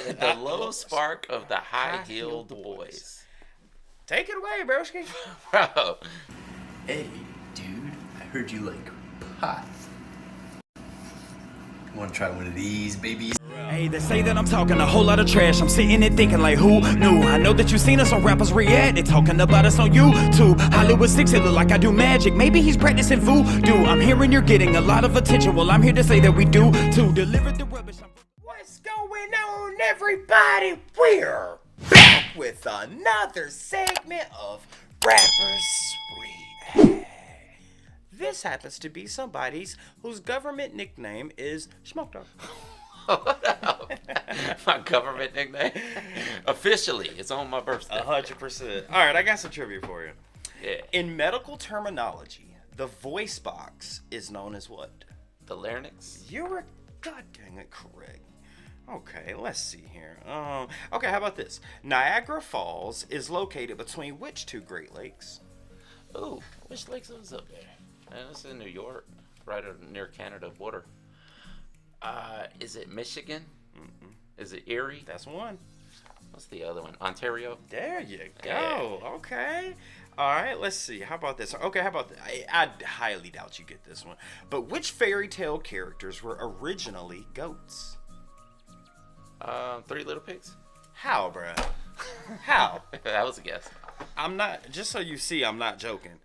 The low spark of the high-heeled boys. Take it away, broski. Bro. Hey, dude, I heard you like pot. Want to try one of these, babies? Hey, they say that I'm talking a whole lot of trash. I'm sitting there thinking like, who knew? I know that you seen us on Rappers React. They talking about us on YouTube. Hollywood 6, it look like I do magic. Maybe he's practicing voodoo. I'm hearing you're getting a lot of attention. Well, I'm here to say that we do to deliver the rubbish. What's going on, everybody? We're back with another segment of Rappers React. This happens to be somebody's whose government nickname is Smoke Dog. My government nickname. Officially, it's on my birthday. 100%. All right, I got some trivia for you. Yeah. In medical terminology, the voice box is known as what? The larynx. You were god dang it correct. Okay, let's see here. Okay, how about this? Niagara Falls is located between which two Great Lakes? Ooh, which lakes is up there? Man, it's in New York, right near Canada border. Is it Michigan? Mm-mm. Is it Erie? That's one. What's the other one? Ontario? There you go. Yeah. Okay. All right, let's see. How about this? Okay, how about this? I highly doubt you get this one. But which fairy tale characters were originally goats? Three Little Pigs? How, bruh? How? That was a guess. I'm not, just so you see, I'm not joking.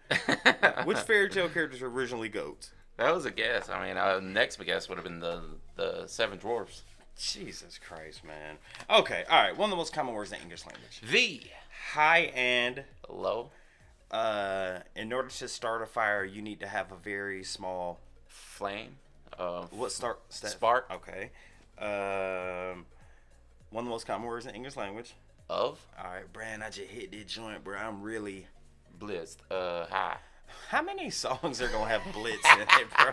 Which fairy tale characters were originally goats? That was a guess. I mean, next guess would have been the Seven Dwarfs. Jesus Christ, man. Okay, all right. One of the most common words in the English language. The high and low. In order to start a fire, you need to have a very small flame. What start? Spark. Okay. One of the most common words in the English language. Of. All right, Brand. I just hit this joint, bro. I'm really blitzed. High. How many songs are gonna have blitz in it, bro?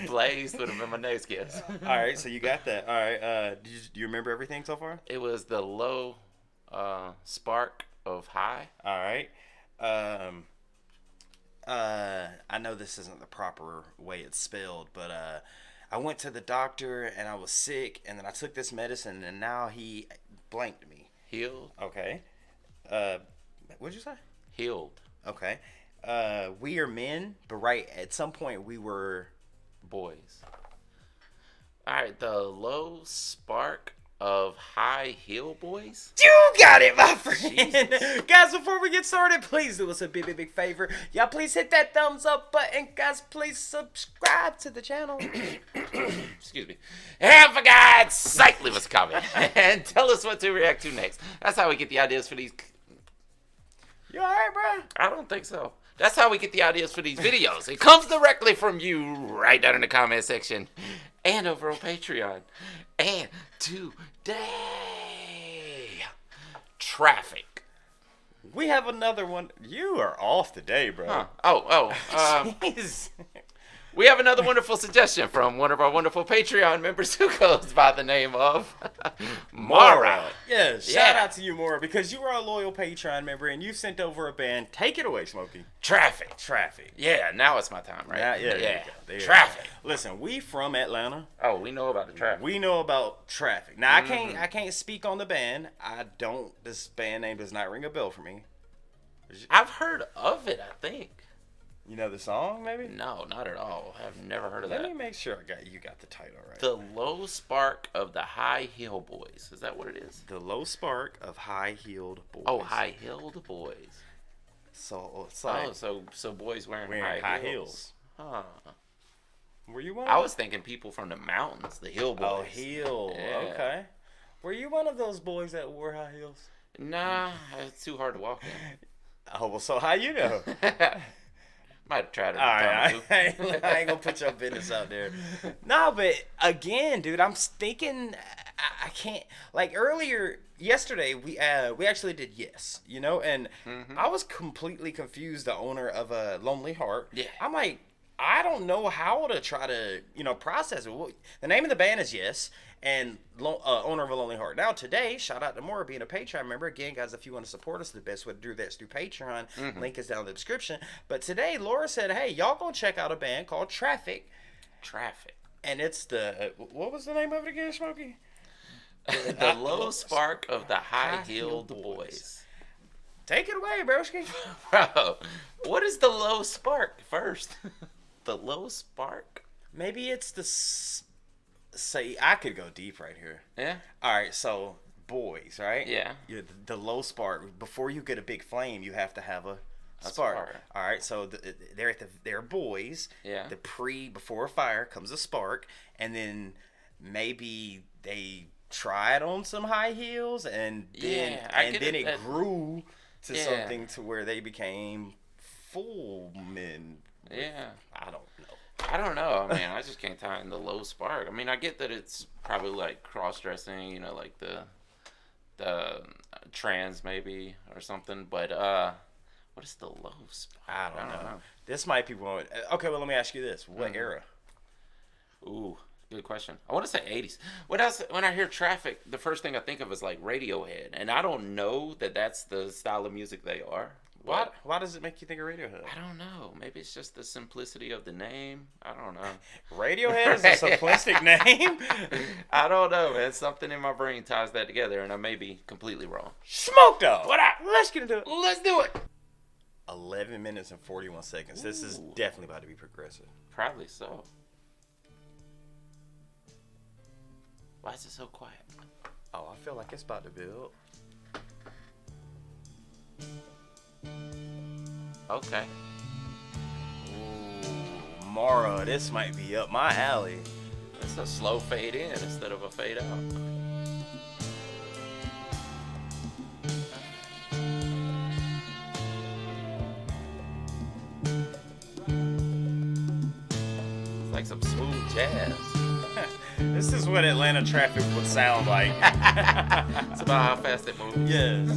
Blazed would have been my next guess. All right, so you got that. All right, do you remember everything so far? It was the low spark of high. All right. I know this isn't the proper way it's spelled, but I went to the doctor and I was sick, and then I took this medicine, and now he blanked me. Healed. Okay. What'd you say? Healed. Okay. We are men, but right at some point we were boys. All right, the low spark of high heel boys. You got it, my friend. Guys, before we get started, please do us a big favor. Y'all please hit that thumbs up button. Guys, please subscribe to the channel. Excuse me. And for God's sake, leave us a comment and tell us what to react to next. That's how we get the ideas for these. You alright, bro? I don't think so. That's how we get the ideas for these videos. It comes directly from you right down in the comment section and over on Patreon. And today, traffic. We have another one. You are off today, bro. Huh. Jeez. We have another wonderful suggestion from one of our wonderful Patreon members who goes by the name of Mara. Yeah, shout out to you, Mara, because you are a loyal Patreon member and you sent over a band. Take it away, Smokey. Traffic. Yeah, now it's my time, right? Yeah. Traffic. Listen, we from Atlanta. Oh, we know about the traffic. We know about traffic. Now, I can't speak on the band. This band name does not ring a bell for me. I've heard of it, I think. You know the song, maybe? No, not at all. I've never heard of that. Let me make sure you got the title right. The low spark of the high-heel boys. Is that what it is? The low spark of high-heeled boys. Oh, high-heeled boys. So it's like so boys wearing high heels. Huh. Were you one? I was thinking people from the mountains, the hill boys. Oh, heel. Yeah. Okay. Were you one of those boys that wore high heels? Nah, it's too hard to walk in. Oh, well, so how you know? Might have tried it. I ain't gonna put your business out there. No, but again, dude, I'm thinking I can't. Like yesterday, we actually did Yes, and I was completely confused. The owner of a Lonely Heart. Yeah. I'm like, I don't know how to try to process it. The name of the band is Yes, and owner of a Lonely Heart. Now today, shout out to Maura being a Patreon member. Again, guys, if you want to support us, the best way to do that is through Patreon. Link is down in the description. But today, Laura said, hey, y'all go check out a band called Traffic. Traffic. And it's what was the name of it again, Smokey? The low spark of the high-heeled boys. Take it away, broski. Bro, what is the low spark first? The low spark? Maybe it's the... Say, I could go deep right here. Yeah? All right, so boys, right? Yeah. The low spark. Before you get a big flame, you have to have a spark. All right, so they're boys. Yeah. Before a fire comes a spark, and then maybe they tried on some high heels, and then it grew to something to where they became full men. Yeah. I don't know. I don't know. I mean, I just can't tie in the low spark. I mean, I get that it's probably like cross-dressing, you know, like the trans maybe or something. But what is the low spark? I don't know. This might be one. Okay, well, let me ask you this: what era? Ooh, good question. I want to say 80s. What else? When I hear Traffic, the first thing I think of is like Radiohead, and I don't know that that's the style of music they are. Why does it make you think of Radiohead? I don't know. Maybe it's just the simplicity of the name. I don't know. Radiohead is a simplistic name? I don't know, man. Something in my brain ties that together, and I may be completely wrong. Smoke dog. What up? Let's get into it. Let's do it. 11 minutes and 41 seconds. This is definitely about to be progressive. Probably so. Why is it so quiet? Oh, I feel like it's about to build. Okay. Ooh, Mara, this might be up my alley. It's a slow fade in instead of a fade out. It's like some smooth jazz. This is what Atlanta traffic would sound like. It's about how fast it moves. Yes.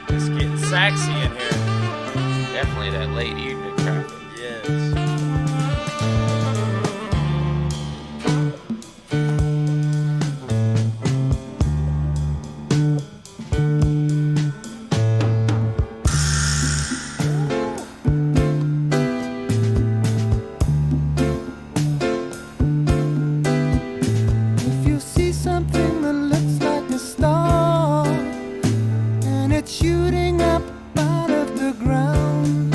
It's getting sexy in here. Definitely that late evening traffic. Yes. If you see something that looks like a star and it's shooting up out of the ground,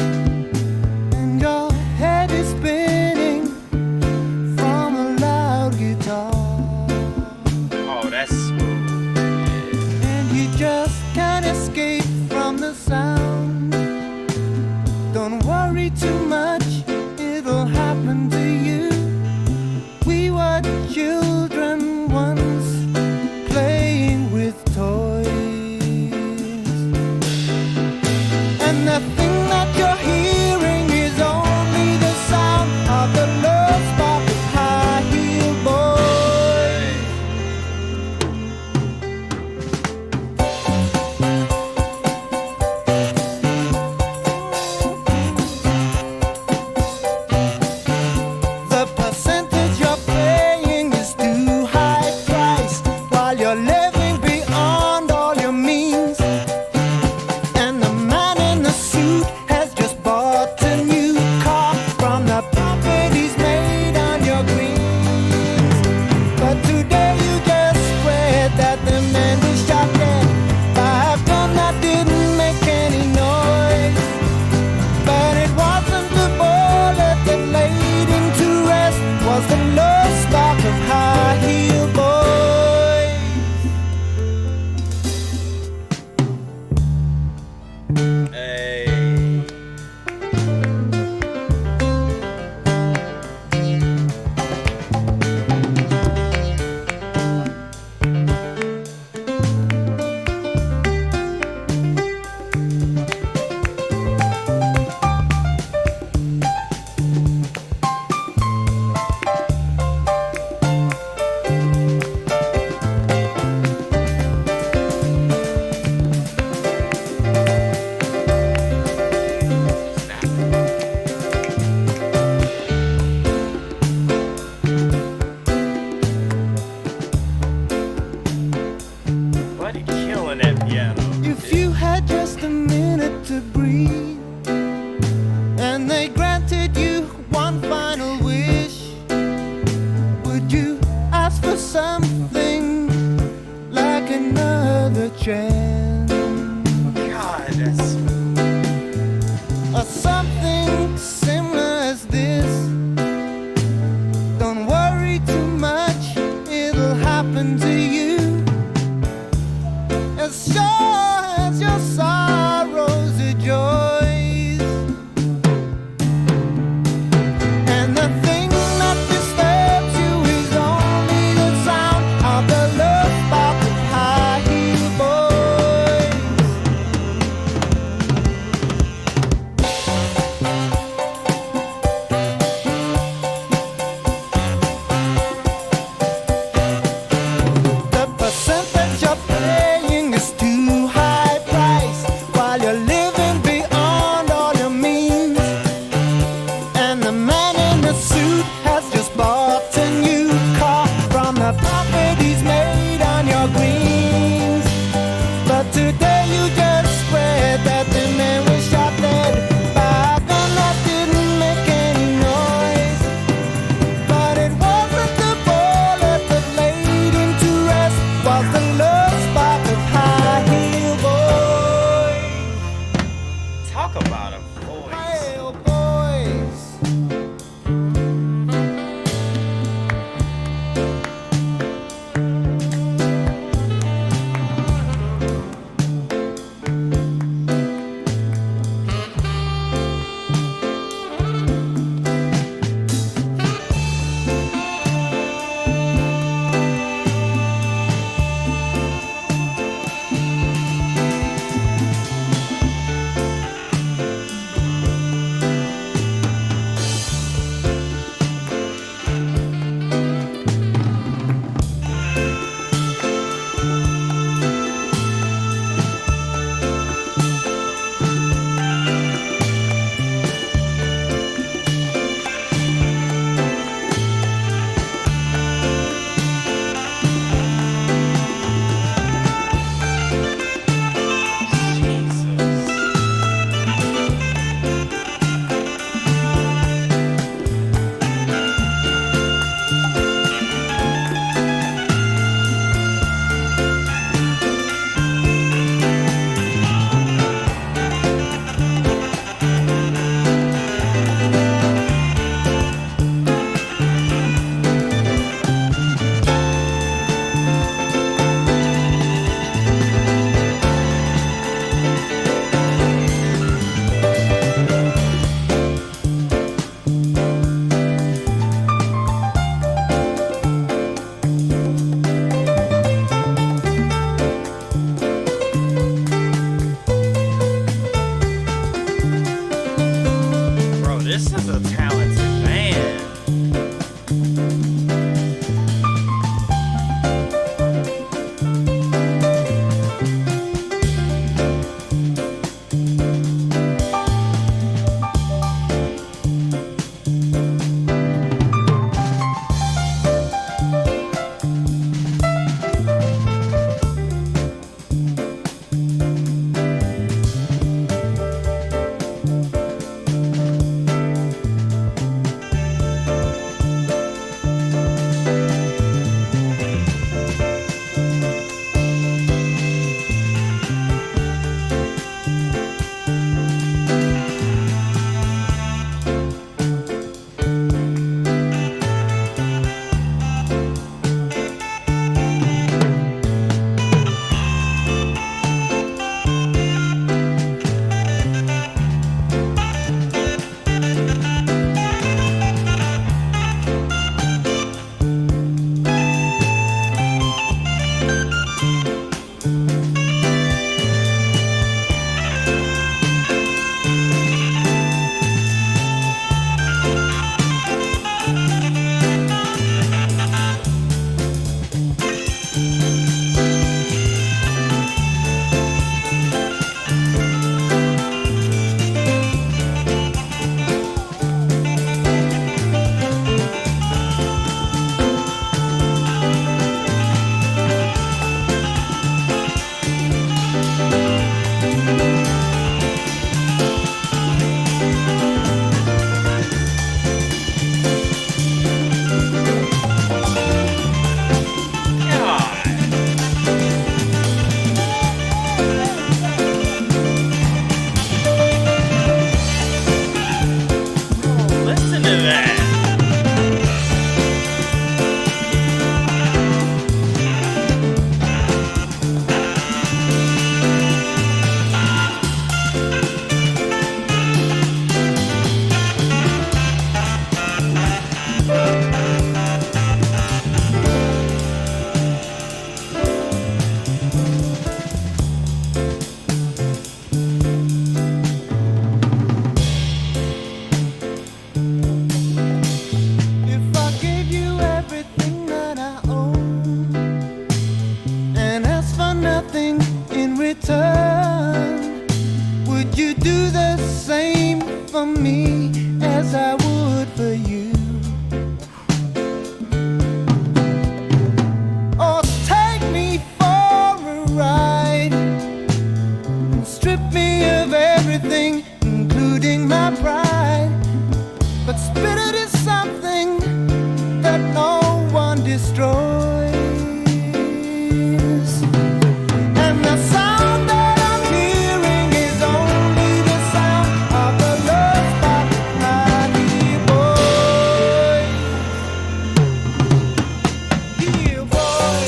man in the suit has just bought a new car from the profit he's made on your greens. But today you just read that the man was shot dead by a gun that didn't make any noise. But it wasn't the bullet that laid him to rest, was the love spark of high heel boys. Talk about a voice. Hail boys. something that no one destroys. And the sound that I'm hearing is only the sound of the love spot, my dear boy. Dear boy.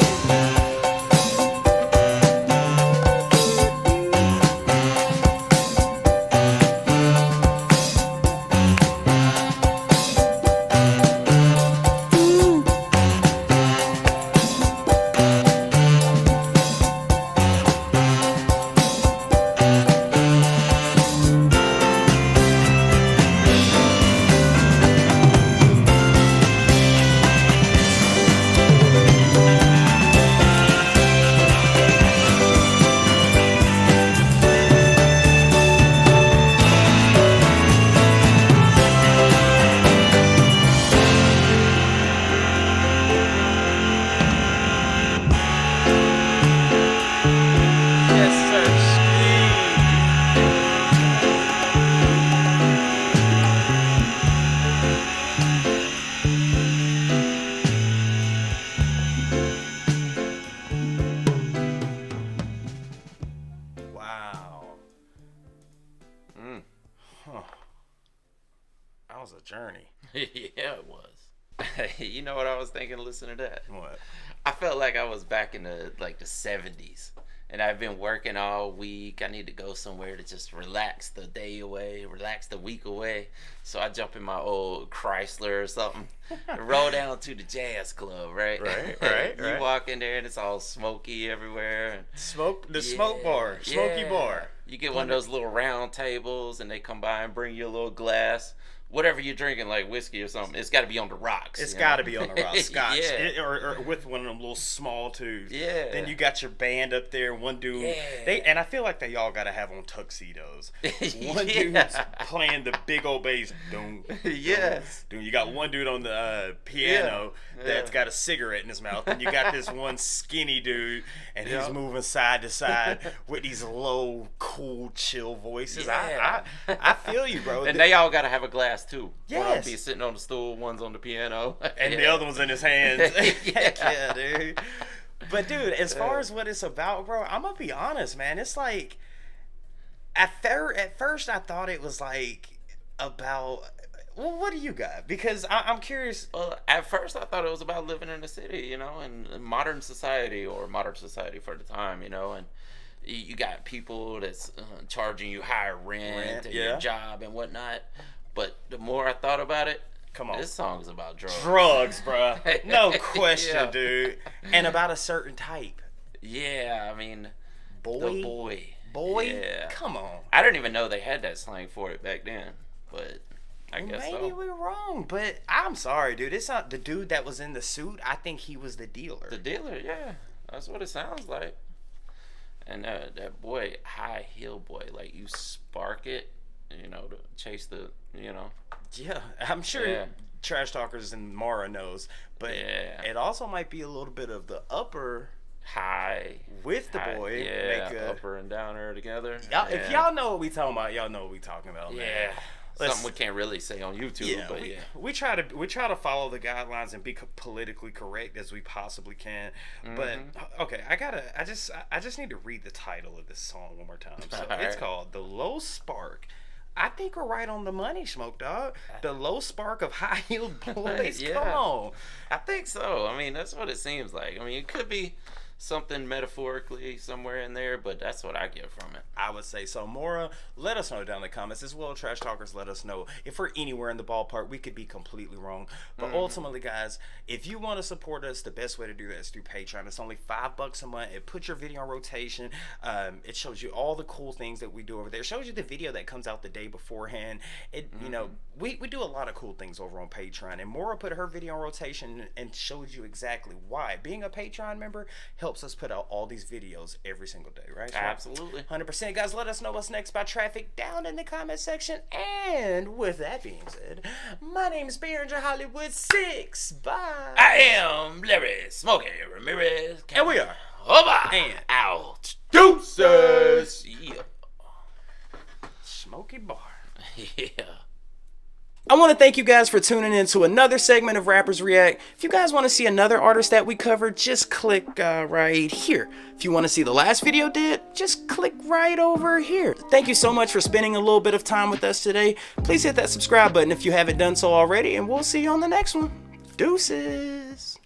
Yes, sir. Wow. Mm. Huh. That was a journey. Yeah, it was. You know what I was thinking listening to that? What? I felt like I was back in the 70s, and I've been working all week. I need to go somewhere to just relax the day away, relax the week away. So I jump in my old Chrysler or something and roll down to the jazz club, right? Right. You walk in there and it's all smoky everywhere. Smoke Yeah, bar, smoky yeah. bar. You get one of those little round tables, and they come by and bring you a little glass. Whatever you're drinking, like whiskey or something, it's got to be on the rocks. It's you got know? to be on the rock, scotch, Yeah. or with one of them little small tubes. Yeah. Then you got your band up there. One dude, Yeah. and I feel like they all got to have on tuxedos. One Yeah. dude's playing the big old bass. Doom, Yes. Dude, you got one dude on the piano Yeah. that's Yeah. got a cigarette in his mouth, and you got this one skinny dude, and he's Yep. moving side to side with these low, cool, chill voices. Yeah. I feel you, bro. And they all got to have a glass too. One Yes. will be sitting on the stool, one's on the piano, and the Yeah. other one's in his hands. Yeah. Yeah, dude. But dude, as far as what it's about, bro, I'm gonna be honest, man. It's like at first I thought it was like about. Well, what do you got? Because I'm curious. Well, at first I thought it was about living in the city, and modern society for the time, and you got people that's charging you higher rent and yeah. your job and whatnot. But the more I thought about it, Come on. this song's about drugs. Drugs, bro. No question, Yeah. dude. And about a certain type. Yeah, I mean, Boy. the boy. Boy? Yeah. Come on. I didn't even know they had that slang for it back then, but I guess Maybe so. we're wrong, but I'm sorry, dude. It's not the dude that was in the suit. I think he was the dealer. The dealer, yeah, that's what it sounds like. And that boy, high heel boy, like you spark it, to chase the, Yeah, I'm sure Yeah. trash talkers and Mara knows, but Yeah. it also might be a little bit of the upper high with the high, boy. yeah, make a, upper and downer together. y'all, if Yeah. y'all know what we talking about, y'all know what we talking about, man. Yeah. Let's- Something we can't really say on YouTube, Yeah, but we, yeah. we try to follow the guidelines and be politically correct as we possibly can. But okay, I just need to read the title of this song one more time. So All it's right. called "The Low Spark." I think we're right on the money, Smoke Dog. The low spark of high heeled boys. Yeah. Come on. I think so. I mean, that's what it seems like. I mean, it could be something metaphorically somewhere in there, but that's what I get from it. I would say so. Mora, let us know down in the comments as well. Trash talkers, let us know if we're anywhere in the ballpark. We could be completely wrong, but ultimately, guys, if you want to support us, the best way to do that is through Patreon. It's only $5 a month. It puts your video on rotation. It shows you all the cool things that we do over there. It shows you the video that comes out the day beforehand. We do a lot of cool things over on Patreon, and Mora put her video on rotation and showed you exactly why. Being a Patreon member helps us put out all these videos every single day, right? Absolutely. 100%. Guys, let us know what's next by Traffic down in the comment section. And with that being said, my name is Behringer Hollywood 6. Bye. I am Larry Smokey Ramirez. And we are over and out. Deuces. Yeah. Smoky Bar. Yeah. I want to thank you guys for tuning in to another segment of Rappers React. If you guys want to see another artist that we covered, just click right here. If you want to see the last video did, just click right over here. Thank you so much for spending a little bit of time with us today. Please hit that subscribe button if you haven't done so already, and we'll see you on the next one. Deuces.